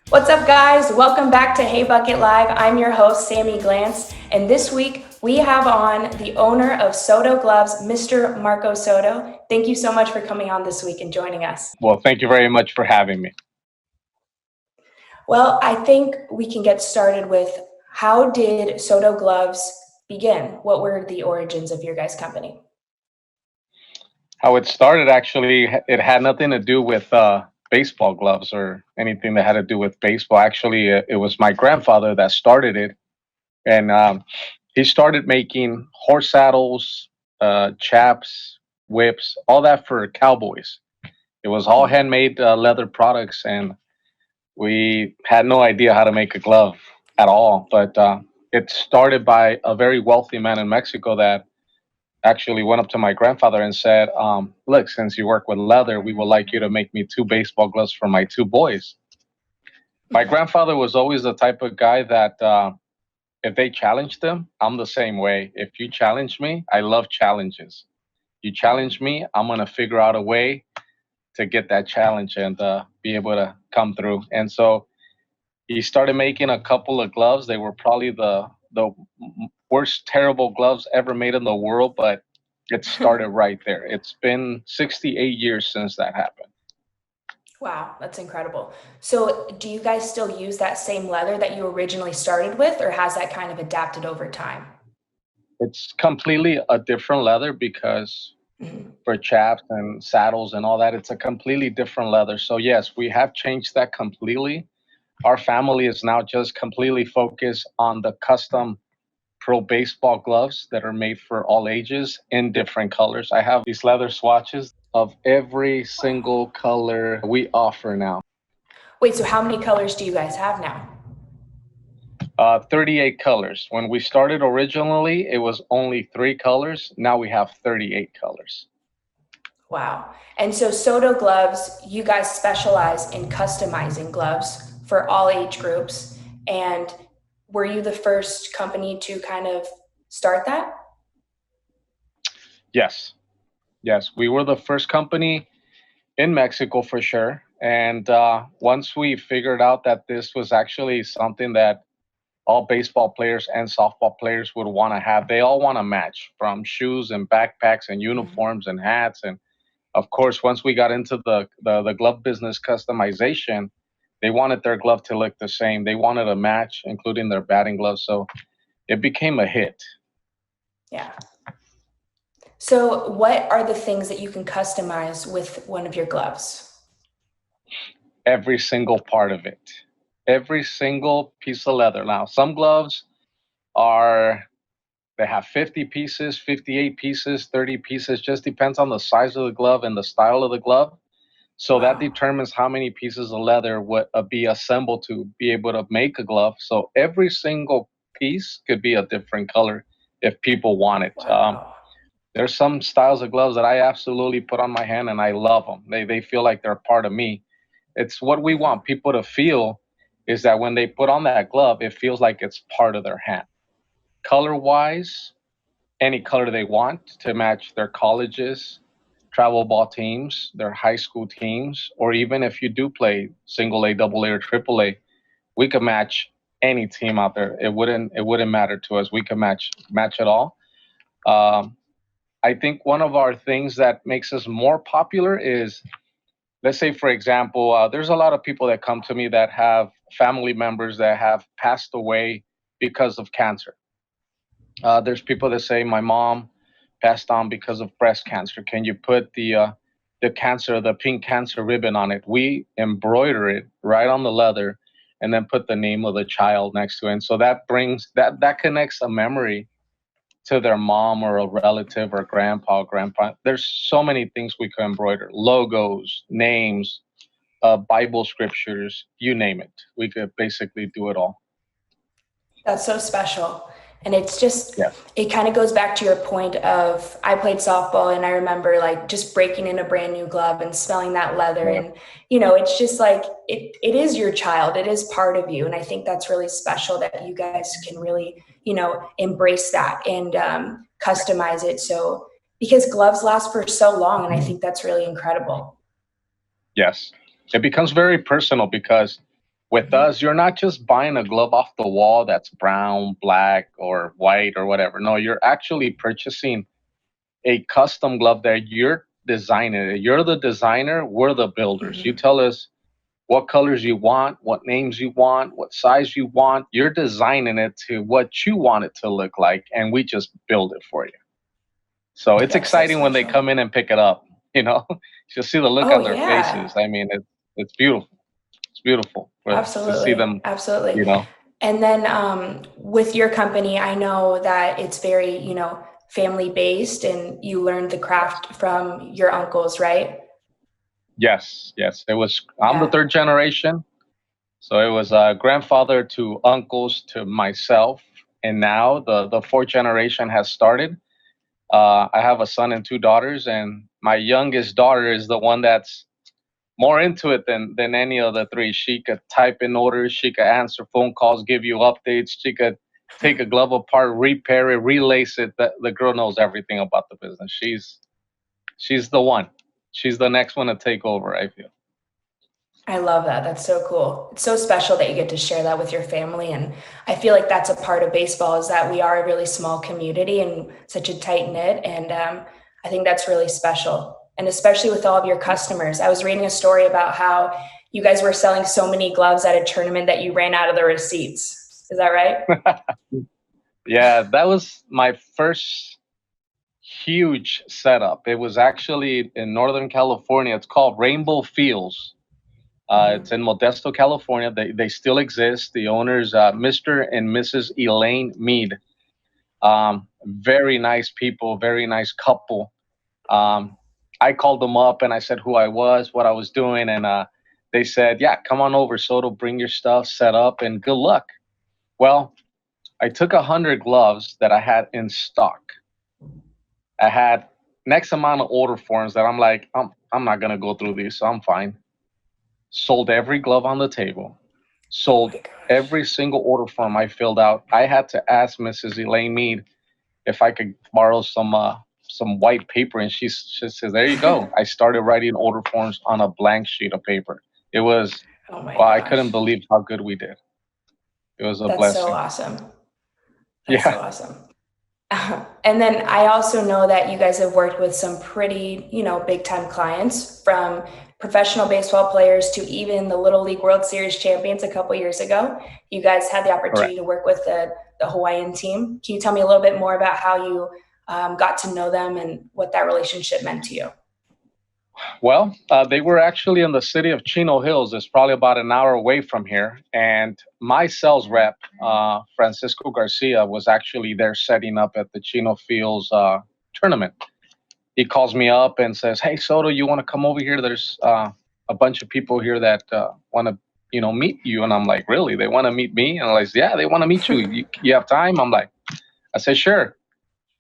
What's up, guys? Welcome back to HeyBucket Live. I'm your host, Sammy Glantz, and this week we have on the owner of Soto Gloves, Mr. Marco Soto. Thank you so much for coming on this week and joining us. Well, thank you very much for having me. Well, I think we can get started with how did Soto Gloves begin? What were the origins of your guys' company? How it started, actually, it had nothing to do with baseball gloves or anything that had to do with baseball. Actually, it was my grandfather that started it, and he started making horse saddles, chaps, whips, all that for cowboys. It was all handmade leather products, and we had no idea how to make a glove at all. But it started by a very wealthy man in Mexico that actually went up to my grandfather and said, "Look, since you work with leather, we would like you to make me two baseball gloves for my two boys." My grandfather was always the type of guy that if they challenged him, I'm the same way. If you challenge me, I love challenges. You challenge me, I'm gonna figure out a way to get that challenge and be able to come through. And so he started making a couple of gloves. They were probably the worst terrible gloves ever made in the world, but it started right there. It's been 68 years since that happened. Wow, that's incredible. So, do you guys still use that same leather that you originally started with, or has that kind of adapted over time? It's completely a different leather because Mhm. for chaps and saddles and all that, it's a completely different leather. So yes, we have changed that completely. Our family is now just completely focused on the custom pro baseball gloves that are made for all ages in different colors. I have these leather swatches of every single color we offer now. Wait, so how many colors do you guys have now? 38 colors. When we started originally, it was only three colors. Now we have 38 colors. Wow. And so Soto Gloves, you guys specialize in customizing gloves for all age groups. And were you the first company to kind of start that? Yes, yes, we were the first company in Mexico for sure. And once we figured out that this was actually something that all baseball players and softball players would want to have, they all want to match from shoes and backpacks and Mhm. uniforms and hats. And of course, once we got into the glove business customization, they wanted their glove to look the same. They wanted a match, including their batting gloves. So it became a hit. Yeah. So, what are the things that you can customize with one of your gloves? Every single part of it, every single piece of leather. Now, some gloves are they have 50 pieces, 58 pieces, 30 pieces, just depends on the size of the glove and the style of the glove. So that Wow. determines how many pieces of leather would be assembled to be able to make a glove. So every single piece could be a different color if people want it. Wow. There's some styles of gloves that I absolutely put on my hand and I love them. They feel like they're part of me. It's what we Mhm. want people to feel is that when they put on that glove, it feels like it's part of their hand. Color wise, any color they want to match their colleges, travel ball teams, their high school teams, or even if you do play single A, double A, or triple A, we could match any team out there. It wouldn't matter to us. We can match it all. Um, I think one of our things that makes us more popular is, let's say, for example, there's a lot of people that come to me that have family members that have passed away because of cancer. There's people that say my mom passed on because of breast cancer. Can you put the pink cancer ribbon on it? We embroider it right on the leather, and then put the name of the child next to it. And so that connects a memory to their mom or a relative or grandpa or grandpa. There's so many things we could embroider: logos, names, Bible scriptures, you name it. We could basically do it all. That's so special. And it's just, Yeah. it kind of goes back to your point of I played softball and I remember like just breaking in a brand new glove and smelling that leather. Yeah. And, it's just like it is your child, it is part of you. And I think that's really special that you guys can really, embrace that and customize it. So, because gloves last for so long. And I think that's really incredible. Yes. It becomes very personal because With us, you're not just buying a glove off the wall that's brown, black, or white or whatever. No, you're actually purchasing a custom glove that you're designing. You're the designer, we're the builders. You Mhm. tell us what colors you want, what names you want, what size you want. You're designing it to what you want it to look like, and we just build it for you. So it's That's so exciting when they special. come in and pick it up. You know, you'll see the look Oh on their yeah, faces. I mean, it's beautiful. It's beautiful to see absolutely, them. absolutely. You know, And then with your company, I know that it's very, family based, and you learned the craft from your uncles, right? yes, yes. It was. I'm the Yeah. third generation, so it was grandfather to uncles to myself, and now the fourth generation has started. I have a son and two daughters, and my youngest daughter is the one that's more into it than any of the three. She could type in orders, she could answer phone calls, give you updates, she could take a glove apart, repair it, relace it. The girl knows everything about the business. She's the one. She's the next one to take over, I feel. I love that. That's so cool. It's so special that you get to share that with your family. And I feel like that's a part of baseball, is that we are a really small community and such a tight knit. And I think that's really special. And especially with all of your customers. I was reading a story about how you guys were selling so many gloves at a tournament that you ran out of the receipts. Is that right? Yeah, that was my first huge setup. It was actually in Northern California. It's called Rainbow Fields. It's Mhm. in Modesto, California. They still exist. The owners, Mr. and Mrs. Elaine Mead. Very nice people, very nice couple. Um, I called them up and I said who I was, what I was doing, and they said, "Yeah, come on over, Soto. Bring your stuff, set up, and good luck." Well, I took 100 gloves that I had in stock. I had next amount of order forms that I'm like, I'm not gonna go through these, so I'm fine. Sold every glove on the table, Oh sold my gosh. every single order form I filled out. I had to ask Mrs. Elaine Mead if I could borrow some white paper, and she says, "There you go." I started writing order forms on a blank sheet of paper. It was Oh my Well, I couldn't gosh. believe how good we did. It was a That's so blessing. awesome. That's so Yeah, awesome. And then I also know that you guys have worked with some pretty, big time clients, from professional baseball players to even the Little League World Series champions a couple years ago. You guys had the opportunity correct. to work with the Hawaiian team. Can you tell me a little bit more about how you got to know them and what that relationship meant to you? Well, they were actually in the city of Chino Hills. It's probably about an hour away from here. And my sales rep, Francisco Garcia, was actually there setting up at the Chino Fields tournament. He calls me up and says, "Hey, Soto, you want to come over here? There's a bunch of people here that want to, meet you." And I'm like, "Really? They want to meet me?" And I'm like, "Yeah, they want to meet you. You have time?" I said, "Sure."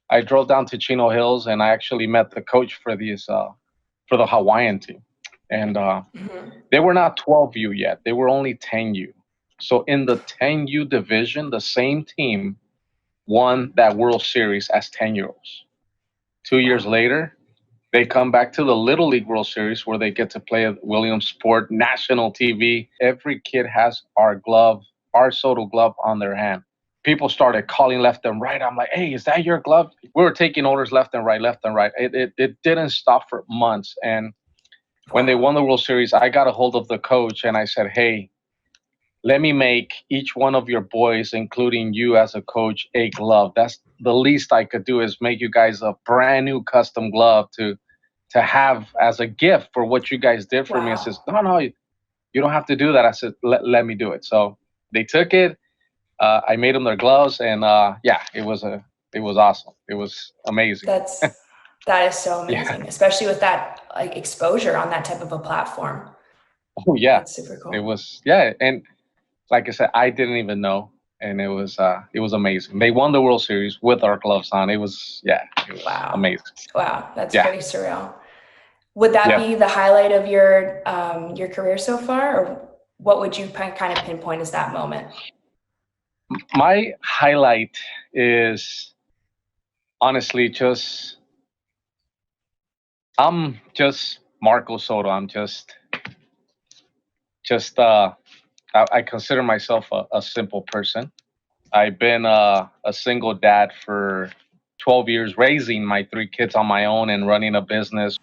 I drove down to Chino Hills and I actually met the coach for the Hawaiian team, and Mhm. they were not 12U yet. They were only 10U. So in the 10U division, the same team won that World Series as 10-year-olds. 2 years Wow. later, they come back to the Little League World Series where they get to play at Williamsport, national TV. Every kid has our glove, our Soto glove on their hand. People started calling left and right. I'm like, "Hey, is that your glove?" We were taking orders left and right, left and right. It didn't stop for months. And when they Wow. won the World Series, I got a hold of the coach and I said, "Hey, let me make each one of your boys, including you as a coach, a glove. That's the least I could do, is make you guys a brand new custom glove to have as a gift for what you guys did for me." I says, Wow. "No, no, you don't have to do that." I said, let me do it." So they took it. I made them their gloves, and yeah, it was awesome. It was amazing. That is so Yeah. amazing, especially with that like exposure on that type of a platform. Oh yeah. That's super It cool. was, yeah, and like I said, I didn't even know, and it was amazing. They won the World Series with our gloves on. It was, yeah, it was Wow. amazing. Wow. That's Yeah, pretty surreal. Would that yeah. be the highlight of your career so far, or what would you kind of pinpoint as that moment? My highlight is honestly just I'm just Marco Soto. I'm just I consider myself a simple person. I've been a single dad for 12 years, raising my three kids on my own and running a business.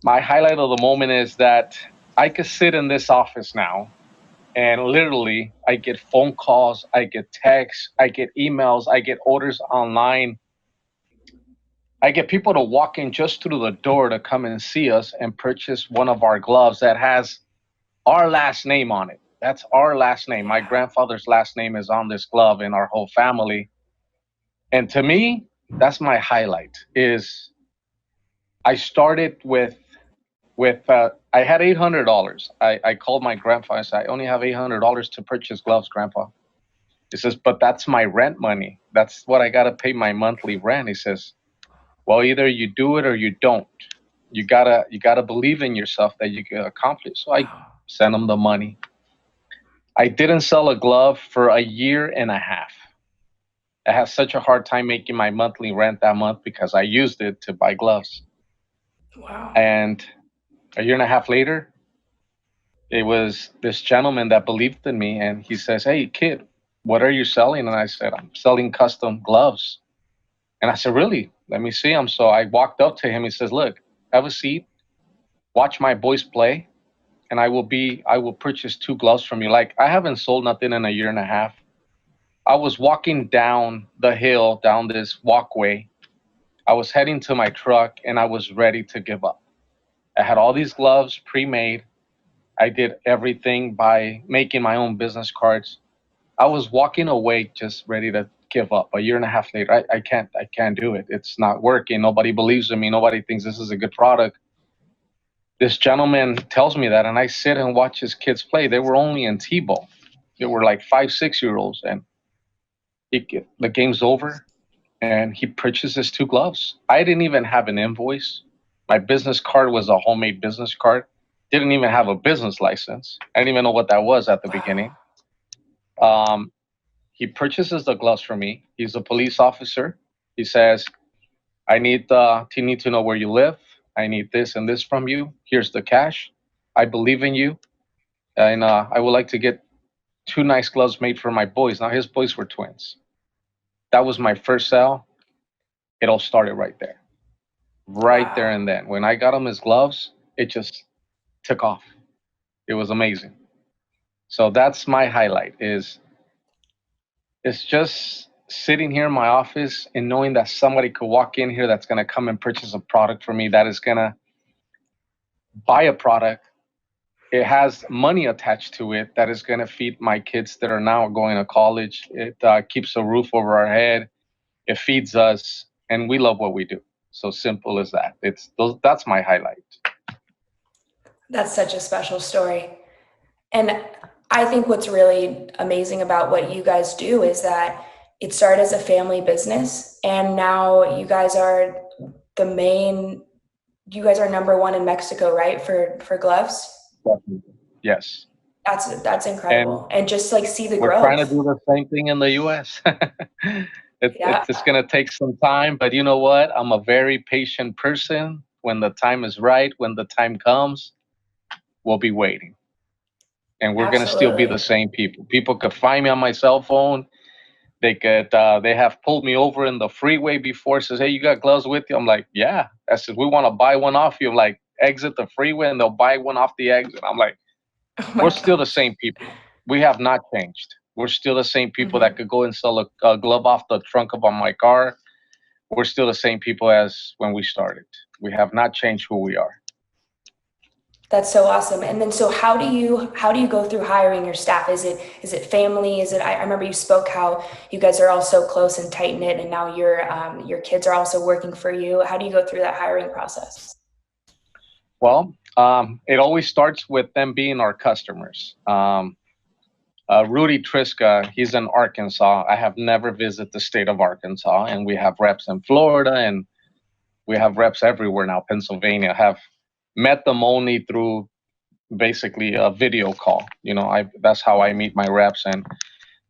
My highlight of the moment is that I could sit in this office now and literally I get phone calls, I get texts, I get emails, I get orders online. I get people to walk in just through the door to come and see us and purchase one of our gloves that has our last name on it. That's our last name. My Yeah. grandfather's last name is on this glove in our whole family. And to me, that's my highlight is I started with I had $800. I called my grandfather and said, I only have $800 to purchase gloves, Grandpa. He says, but that's my rent money. That's what I got to pay my monthly rent. He says, well, either you do it or you don't. You gotta believe in yourself that you can accomplish. So I Wow. sent him the money. I didn't sell a glove for a year and a half. I had such a hard time making my monthly rent that month because I used it to buy gloves. Wow. And a year and a half later, it was this gentleman that believed in me and he says, hey, kid, what are you selling? And I said, I'm selling custom gloves. And I said, really? Let me see them. So I walked up to him. He says, look, have a seat, watch my boys play, and I will purchase two gloves from you. Like I haven't sold nothing in a year and a half. I was walking down the hill, down this walkway. I was heading to my truck and I was ready to give up. I had all these gloves pre-made. I did everything by making my own business cards. I was walking away just ready to give up. A year and a half later, I can't do it. It's not working. Nobody believes in me. Nobody thinks this is a good product. This gentleman tells me that, and I sit and watch his kids play. They were only in T-ball. They were like 5, 6 year olds, and the game's over, and he purchases two gloves. I didn't even have an invoice. My business card was a homemade business card. Didn't even have a business license. I didn't even know what that was at the Wow. beginning. Um, he purchases the gloves for me. He's a police officer. He says, I need to know where you live. I need this and this from you. Here's the cash. I believe in you, and I would like to get two nice gloves made for my boys. Now his boys were twins. That was my first sale. It all started right there Wow. and then. When I got him his gloves, it just took off. It was amazing. So that's my highlight. Is it's just sitting here in my office and knowing that somebody could walk in here that's going to come and purchase a product for me, that is going to buy a product. It has money attached to it that is going to feed my kids that are now going to college. It keeps a roof over our head. It feeds us, and we love what we do. So simple as that. That's my highlight. That's such a special story. And I think what's really amazing about what you guys do is that it started as a family business and now the main you guys are number one in Mexico, right? For gloves. Definitely. Yes. That's And incredible. And just like see the we're trying to growth. do the same thing in the US. Yeah. It's just going to take some time, but you know what? I'm a very patient person. When the time is right, when the time comes, we'll be waiting. And we're going to still be the Absolutely. same people. People could find me on my cell phone. They have pulled me over in the freeway before, says, hey, you got gloves with you? I'm like, yeah. I said, we want to buy one off you. I'm like, exit the freeway and they'll buy one off the exit. I'm like, Oh we're my still the gosh. same people. We have not changed. We're still the same people that Hmm. could go and sell a glove off the trunk of my car. We're still the same people as when we started. We have not changed who we are. That's so awesome. And then so how do you go through hiring your staff? Is it family? I remember you spoke how you guys are all so close and tight knit, and now your kids are also working for you. How do you go through that hiring process? Well, it always starts with them being our customers. Rudy Triska, he's in Arkansas. I have never visited the state of Arkansas, and we have reps in Florida, and we have reps everywhere now. Pennsylvania, have met them only through basically a video call. That's how I meet my reps, and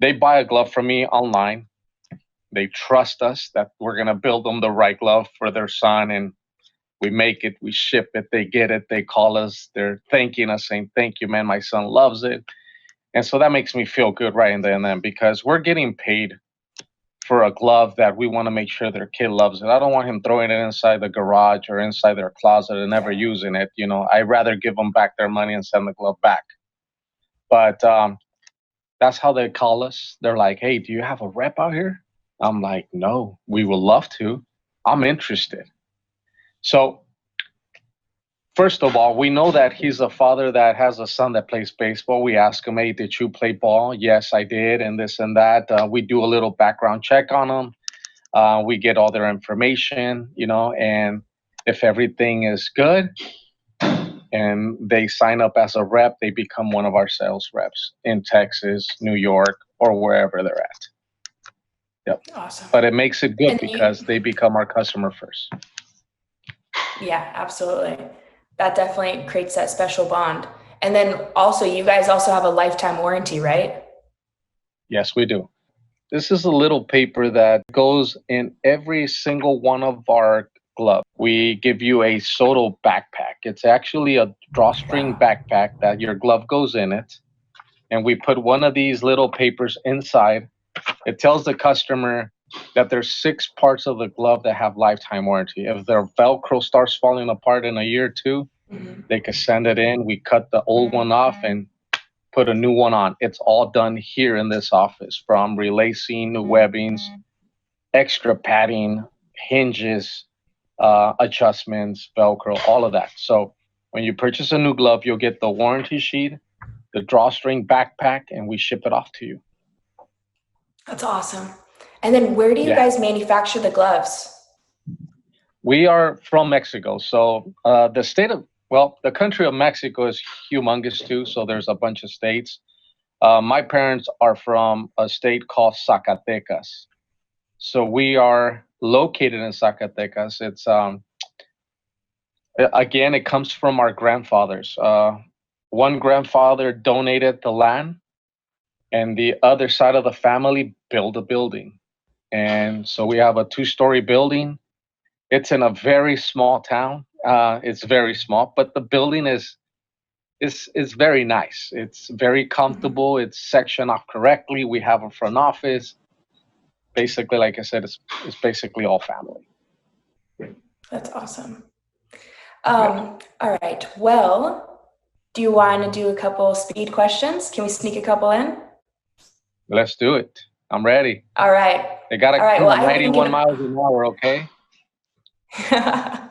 they buy a glove from me online. They trust us that we're gonna build them the right glove for their son, and we make it, we ship it, they get it, they call us, they're thanking us, saying, thank you, man, my son loves it. And so that makes me feel good right in there and then, because we're getting paid for a glove that we want to make sure their kid loves it. I don't want him throwing it inside the garage or inside their closet and never using it. I'd rather give them back their money and send the glove back. But that's how they call us. They're like, "Hey, do you have a rep out here?" I'm like, "No, we would love to. I'm interested." So first of all, we know that he's a father that has a son that plays baseball. We ask him, "Hey, did you play ball?" "Yes, I did," and this and that. We do a little background check on them. We get all their information, and if everything is good and they sign up as a rep, they become one of our sales reps in Texas, New York, or wherever they're at. Yep. Awesome. But it makes it good because they become our customer first. Yeah, absolutely. That definitely creates that special bond. And then also, you guys also have a lifetime warranty, right? Yes, we do. This is a little paper that goes in every single one of our gloves. We give you a Soto backpack. It's actually a drawstring backpack that your glove goes in it. And we put one of these little papers inside. It tells the customer that there's 6 parts of the glove that have lifetime warranty. If their Velcro starts falling apart in a year or two, they could send it in. We cut the old one off and put a new one on. It's all done here in this office, from relacing, webbings, extra padding, hinges, adjustments, Velcro, all of that. So when you purchase a new glove, you'll get the warranty sheet, the drawstring backpack, and we ship it off to you. That's awesome. And then where do you guys manufacture the gloves? We are from Mexico. So the country of Mexico is humongous too. So there's a bunch of states. My parents are from a state called Zacatecas. So we are located in Zacatecas. It's again, it comes from our grandfathers. One grandfather donated the land, and the other side of the family built a building. And so we have a 2-story building. It's in a very small town. It's very small, but the building is very nice. It's very comfortable. It's sectioned off correctly. We have a front office. Basically, like I said, it's basically all family. That's awesome. All right. Well, do you want to do a couple speed questions? Can we sneak a couple in? Let's do it. I'm ready. All right. They got to go 91 miles an hour, okay? All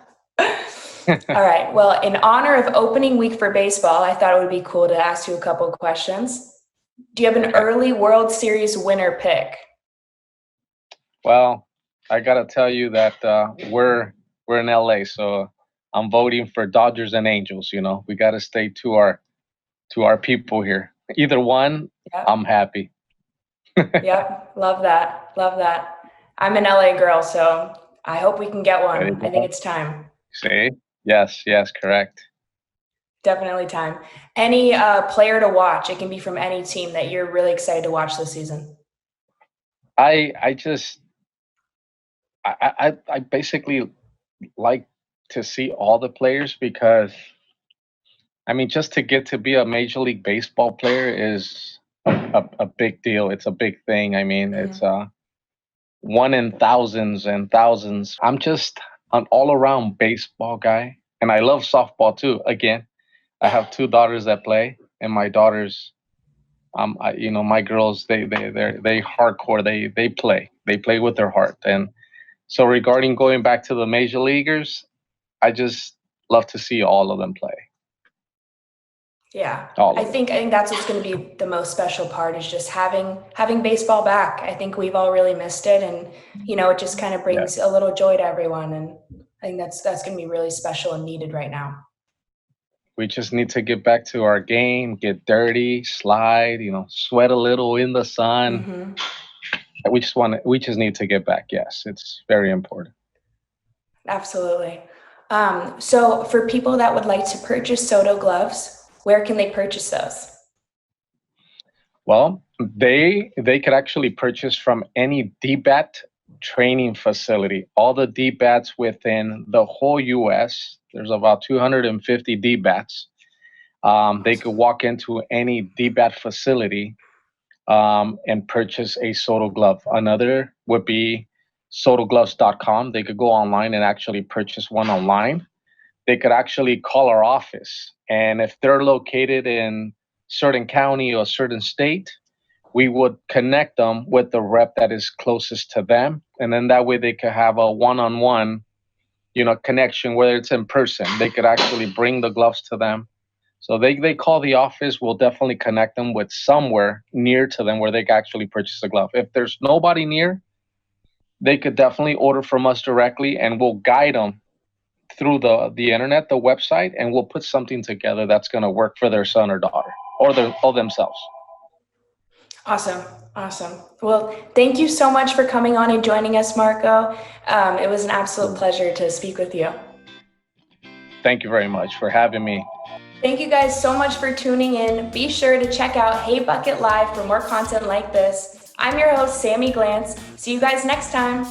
right. Well, in honor of opening week for baseball, I thought it would be cool to ask you a couple of questions. Do you have an early World Series winner pick? Well, I got to tell you that we're in LA, so I'm voting for Dodgers and Angels. We got to stay to our people here. Either one, I'm happy. Yep. Love that. Love that. I'm an LA girl, so I hope we can get one. I think it's time. See? Yes, correct. Definitely time. Any player to watch? It can be from any team that you're really excited to watch this season. I basically like to see all the players, because just to get to be a Major League Baseball player is a big deal. It's a big thing. It's one in thousands and thousands. I'm just an all-around baseball guy, and I love softball too. Again, I have 2 daughters that play, and my daughters, my girls, they hardcore. They play with their heart. And so regarding going back to the major leaguers, I just love to see all of them play. Yeah, I think that's what's going to be the most special part, is just having baseball back. I think we've all really missed it, and it just kind of brings a little joy to everyone, and I think that's going to be really special and needed right now. We just need to get back to our game, get dirty, slide, sweat a little in the sun. We just need to get back. Yes, it's very important. Absolutely. So for people that would like to purchase Soto Gloves, where can they purchase those? Well, they could actually purchase from any DBAT training facility. All the DBATs within the whole U.S., there's about 250 DBATs. They could walk into any DBAT facility and purchase a Soto glove. Another would be sotogloves.com. They could go online and actually purchase one online. They could actually call our office, and if they're located in certain county or certain state, we would connect them with the rep that is closest to them, and then that way they could have a one-on-one, connection, whether it's in person. They could actually bring the gloves to them. So they call the office. We'll definitely connect them with somewhere near to them where they can actually purchase a glove. If there's nobody near, they could definitely order from us directly, and we'll guide them through the internet, the website, and we'll put something together that's going to work for their son or daughter or themselves. Awesome. Awesome. Well, thank you so much for coming on and joining us, Marco. It was an absolute pleasure to speak with you. Thank you very much for having me. Thank you guys so much for tuning in. Be sure to check out HeyBucket Live for more content like this. I'm your host, Sammy Glantz. See you guys next time.